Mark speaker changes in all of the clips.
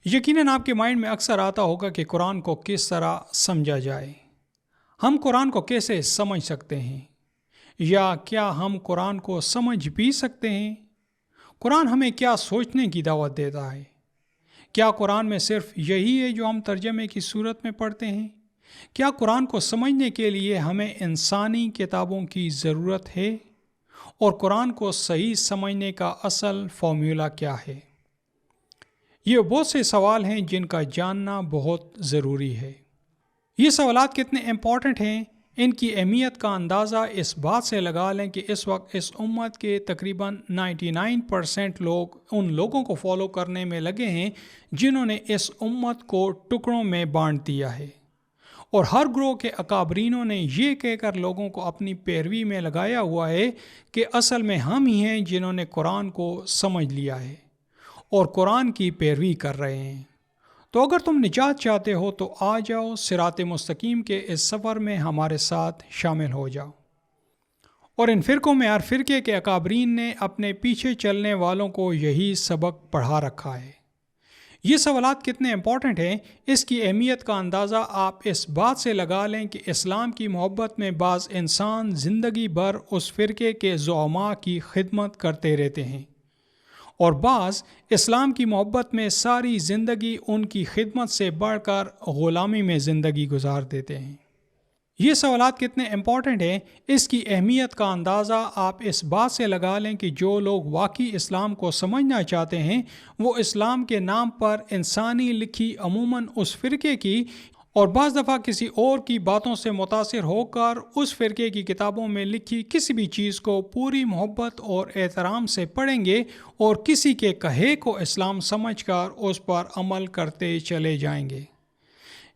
Speaker 1: یقیناً آپ کے مائنڈ میں اکثر آتا ہوگا کہ قرآن کو کس طرح سمجھا جائے۔ ہم قرآن کو کیسے سمجھ سکتے ہیں؟ یا کیا ہم قرآن کو سمجھ بھی سکتے ہیں؟ قرآن ہمیں کیا سوچنے کی دعوت دیتا ہے؟ کیا قرآن میں صرف یہی ہے جو ہم ترجمے کی صورت میں پڑھتے ہیں؟ کیا قرآن کو سمجھنے کے لیے ہمیں انسانی کتابوں کی ضرورت ہے؟ اور قرآن کو صحیح سمجھنے کا اصل فارمولا کیا ہے؟ یہ بہت سے سوال ہیں جن کا جاننا بہت ضروری ہے۔ یہ سوالات کتنے امپورٹنٹ ہیں، ان کی اہمیت کا اندازہ اس بات سے لگا لیں کہ اس وقت اس امت کے تقریباً 99% لوگ ان لوگوں کو فالو کرنے میں لگے ہیں جنہوں نے اس امت کو ٹکڑوں میں بانٹ دیا ہے، اور ہر گروہ کے اکابرینوں نے یہ کہہ کر لوگوں کو اپنی پیروی میں لگایا ہوا ہے کہ اصل میں ہم ہی ہیں جنہوں نے قرآن کو سمجھ لیا ہے اور قرآن کی پیروی کر رہے ہیں۔ تو اگر تم نجات چاہتے ہو تو آ جاؤ، صراط مستقیم کے اس سفر میں ہمارے ساتھ شامل ہو جاؤ۔ اور ان فرقوں میں ہر فرقے کے اکابرین نے اپنے پیچھے چلنے والوں کو یہی سبق پڑھا رکھا ہے۔ یہ سوالات کتنے امپورٹنٹ ہیں، اس کی اہمیت کا اندازہ آپ اس بات سے لگا لیں کہ اسلام کی محبت میں بعض انسان زندگی بھر اس فرقے کے زعماء کی خدمت کرتے رہتے ہیں، اور بعض اسلام کی محبت میں ساری زندگی ان کی خدمت سے بڑھ کر غلامی میں زندگی گزار دیتے ہیں۔ یہ سوالات کتنے امپورٹنٹ ہیں، اس کی اہمیت کا اندازہ آپ اس بات سے لگا لیں کہ جو لوگ واقعی اسلام کو سمجھنا چاہتے ہیں وہ اسلام کے نام پر انسانی لکھی عموماً اس فرقے کی اور بعض دفعہ کسی اور کی باتوں سے متاثر ہو کر اس فرقے کی کتابوں میں لکھی کسی بھی چیز کو پوری محبت اور احترام سے پڑھیں گے اور کسی کے کہے کو اسلام سمجھ کر اس پر عمل کرتے چلے جائیں گے۔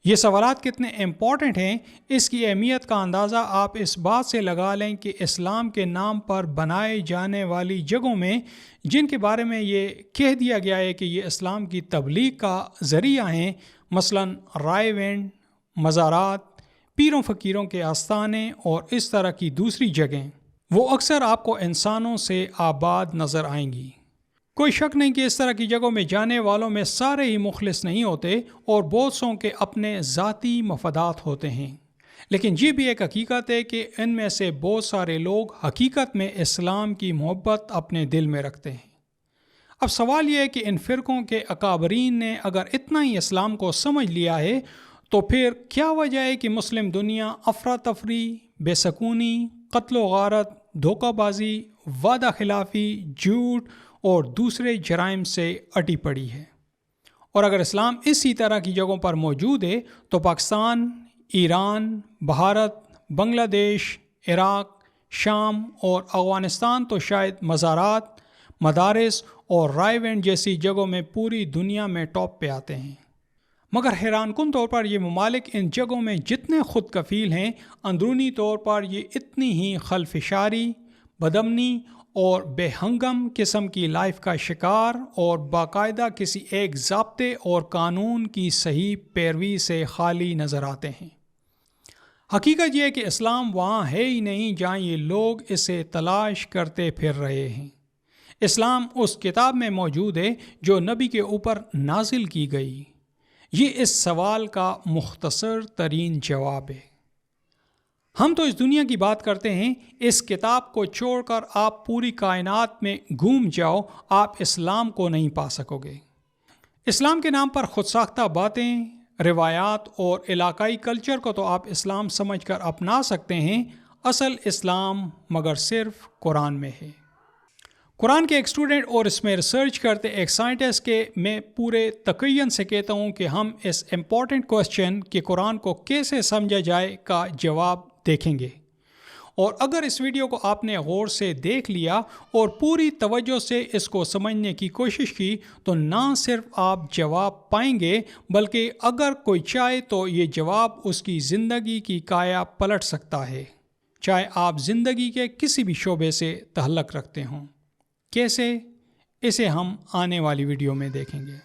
Speaker 1: یہ سوالات کتنے امپورٹنٹ ہیں، اس کی اہمیت کا اندازہ آپ اس بات سے لگا لیں کہ اسلام کے نام پر بنائے جانے والی جگہوں میں جن کے بارے میں یہ کہہ دیا گیا ہے کہ یہ اسلام کی تبلیغ کا ذریعہ ہیں، مثلاً رائے وینڈ، مزارات، پیروں فقیروں کے آستانے اور اس طرح کی دوسری جگہیں، وہ اکثر آپ کو انسانوں سے آباد نظر آئیں گی۔ کوئی شک نہیں کہ اس طرح کی جگہوں میں جانے والوں میں سارے ہی مخلص نہیں ہوتے اور بہت سوں کے اپنے ذاتی مفادات ہوتے ہیں، لیکن یہ بھی ایک حقیقت ہے کہ ان میں سے بہت سارے لوگ حقیقت میں اسلام کی محبت اپنے دل میں رکھتے ہیں۔ اب سوال یہ ہے کہ ان فرقوں کے اکابرین نے اگر اتنا ہی اسلام کو سمجھ لیا ہے تو پھر کیا وجہ ہے کہ مسلم دنیا افراتفری، بے سکونی، قتل و غارت، دھوکہ بازی، وعدہ خلافی، جھوٹ اور دوسرے جرائم سے اٹی پڑی ہے؟ اور اگر اسلام اسی طرح کی جگہوں پر موجود ہے تو پاکستان، ایران، بھارت، بنگلہ دیش، عراق، شام اور افغانستان تو شاید مزارات، مدارس اور رائے وینڈ جیسی جگہوں میں پوری دنیا میں ٹاپ پہ آتے ہیں۔ مگر حیران کن طور پر یہ ممالک ان جگہوں میں جتنے خود کفیل ہیں، اندرونی طور پر یہ اتنی ہی خلفشاری، بدامنی اور بے ہنگم قسم کی لائف کا شکار اور باقاعدہ کسی ایک ضابطے اور قانون کی صحیح پیروی سے خالی نظر آتے ہیں۔ حقیقت یہ ہے کہ اسلام وہاں ہے ہی نہیں جہاں یہ لوگ اسے تلاش کرتے پھر رہے ہیں۔ اسلام اس کتاب میں موجود ہے جو نبی کے اوپر نازل کی گئی۔ یہ اس سوال کا مختصر ترین جواب ہے۔ ہم تو اس دنیا کی بات کرتے ہیں، اس کتاب کو چھوڑ کر آپ پوری کائنات میں گھوم جاؤ، آپ اسلام کو نہیں پا سکو گے۔ اسلام کے نام پر خود ساختہ باتیں، روایات اور علاقائی کلچر کو تو آپ اسلام سمجھ کر اپنا سکتے ہیں، اصل اسلام مگر صرف قرآن میں ہے۔ قرآن کے ایک اسٹوڈنٹ اور اس میں ریسرچ کرتے ایک سائنٹسٹ کے میں پورے تقین سے کہتا ہوں کہ ہم اس امپورٹنٹ کوسچن کہ قرآن کو کیسے سمجھا جائے کا جواب دیکھیں گے، اور اگر اس ویڈیو کو آپ نے غور سے دیکھ لیا اور پوری توجہ سے اس کو سمجھنے کی کوشش کی تو نہ صرف آپ جواب پائیں گے بلکہ اگر کوئی چاہے تو یہ جواب اس کی زندگی کی کایا پلٹ سکتا ہے، چاہے آپ زندگی کے کسی بھی شعبے سے تعلق رکھتے ہوں۔ کیسے؟ اسے ہم آنے والی ویڈیو میں دیکھیں گے۔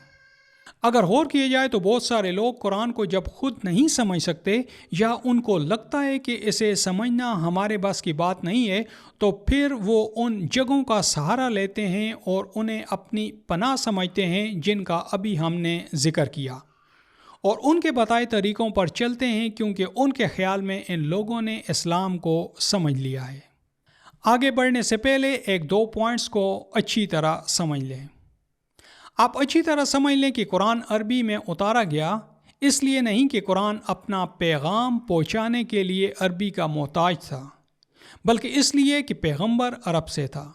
Speaker 1: اگر غور کیا جائے تو بہت سارے لوگ قرآن کو جب خود نہیں سمجھ سکتے یا ان کو لگتا ہے کہ اسے سمجھنا ہمارے بس کی بات نہیں ہے تو پھر وہ ان جگہوں کا سہارا لیتے ہیں اور انہیں اپنی پناہ سمجھتے ہیں جن کا ابھی ہم نے ذکر کیا، اور ان کے بتائے طریقوں پر چلتے ہیں کیونکہ ان کے خیال میں ان لوگوں نے اسلام کو سمجھ لیا ہے۔ آگے بڑھنے سے پہلے ایک دو پوائنٹس کو اچھی طرح سمجھ لیں۔ آپ اچھی طرح سمجھ لیں کہ قرآن عربی میں اتارا گیا اس لیے نہیں کہ قرآن اپنا پیغام پہنچانے کے لیے عربی کا محتاج تھا، بلکہ اس لیے کہ پیغمبر عرب سے تھا۔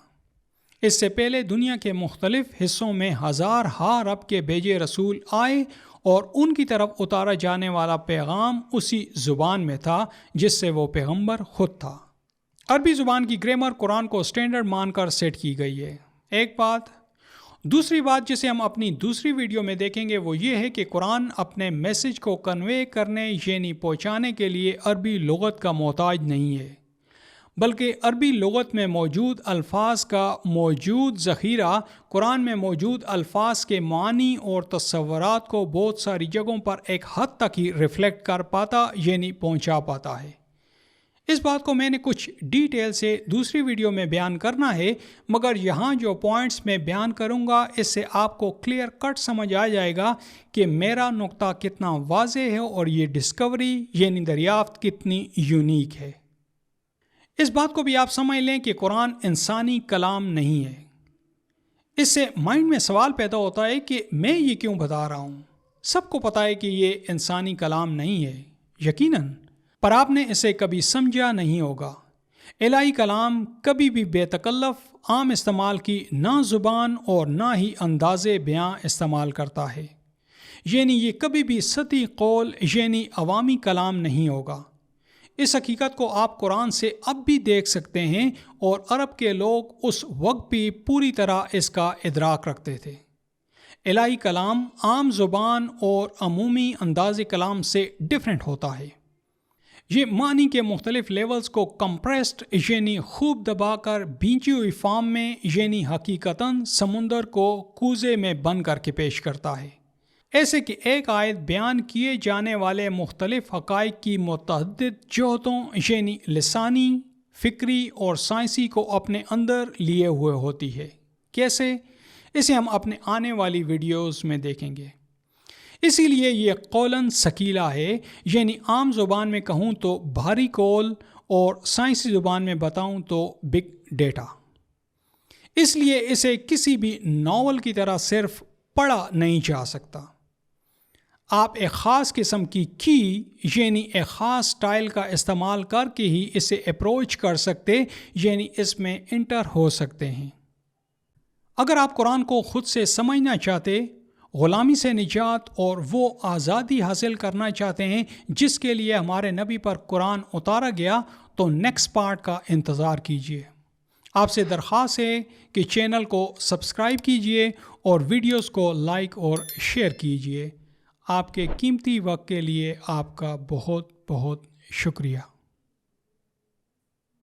Speaker 1: اس سے پہلے دنیا کے مختلف حصوں میں ہزار عرب کے بھیجے رسول آئے اور ان کی طرف اتارا جانے والا پیغام اسی زبان میں تھا جس سے وہ پیغمبر خود تھا۔ عربی زبان کی گرامر قرآن کو سٹینڈرڈ مان کر سیٹ کی گئی ہے، ایک بات۔ دوسری بات جسے ہم اپنی دوسری ویڈیو میں دیکھیں گے وہ یہ ہے کہ قرآن اپنے میسج کو کنوے کرنے یعنی پہنچانے کے لیے عربی لغت کا محتاج نہیں ہے، بلکہ عربی لغت میں موجود الفاظ کا موجود ذخیرہ قرآن میں موجود الفاظ کے معنی اور تصورات کو بہت ساری جگہوں پر ایک حد تک ہی ریفلیکٹ کر پاتا یعنی پہنچا پاتا ہے۔ اس بات کو میں نے کچھ ڈیٹیل سے دوسری ویڈیو میں بیان کرنا ہے، مگر یہاں جو پوائنٹس میں بیان کروں گا اس سے آپ کو کلیئر کٹ سمجھ آ جائے گا کہ میرا نقطہ کتنا واضح ہے اور یہ ڈسکوری یعنی دریافت کتنی یونیک ہے۔ اس بات کو بھی آپ سمجھ لیں کہ قرآن انسانی کلام نہیں ہے۔ اس سے مائنڈ میں سوال پیدا ہوتا ہے کہ میں یہ کیوں بتا رہا ہوں؟ سب کو پتہ ہے کہ یہ انسانی کلام نہیں ہے، یقیناً، پر آپ نے اسے کبھی سمجھا نہیں ہوگا۔ الہی کلام کبھی بھی بے تکلف عام استعمال کی نہ زبان اور نہ ہی انداز بیاں استعمال کرتا ہے، یعنی یہ کبھی بھی سطحی قول یعنی عوامی کلام نہیں ہوگا۔ اس حقیقت کو آپ قرآن سے اب بھی دیکھ سکتے ہیں، اور عرب کے لوگ اس وقت بھی پوری طرح اس کا ادراک رکھتے تھے۔ الہی کلام عام زبان اور عمومی انداز کلام سے ڈیفرنٹ ہوتا ہے۔ یہ معنی کے مختلف لیولز کو کمپریسڈ یعنی خوب دبا کر بھینچی ہوئی فارم میں یعنی حقیقتاً سمندر کو کوزے میں بند کر کے پیش کرتا ہے، ایسے کہ ایک آیت بیان کیے جانے والے مختلف حقائق کی متعدد جہتوں یعنی لسانی، فکری اور سائنسی کو اپنے اندر لیے ہوئے ہوتی ہے۔ کیسے؟ اسے ہم اپنے آنے والی ویڈیوز میں دیکھیں گے۔ اسی لیے یہ قولاً ثقیلہ ہے، یعنی عام زبان میں کہوں تو بھاری قول اور سائنسی زبان میں بتاؤں تو بگ ڈیٹا۔ اس لیے اسے کسی بھی ناول کی طرح صرف پڑھا نہیں جا سکتا۔ آپ ایک خاص قسم کی یعنی ایک خاص سٹائل کا استعمال کر کے ہی اسے اپروچ کر سکتے یعنی اس میں انٹر ہو سکتے ہیں۔ اگر آپ قرآن کو خود سے سمجھنا چاہتے، غلامی سے نجات اور وہ آزادی حاصل کرنا چاہتے ہیں جس کے لیے ہمارے نبی پر قرآن اتارا گیا، تو نیکسٹ پارٹ کا انتظار کیجیے۔ آپ سے درخواست ہے کہ چینل کو سبسکرائب کیجیے اور ویڈیوز کو لائک اور شیئر کیجیے۔ آپ کے قیمتی وقت کے لیے آپ کا بہت بہت شکریہ۔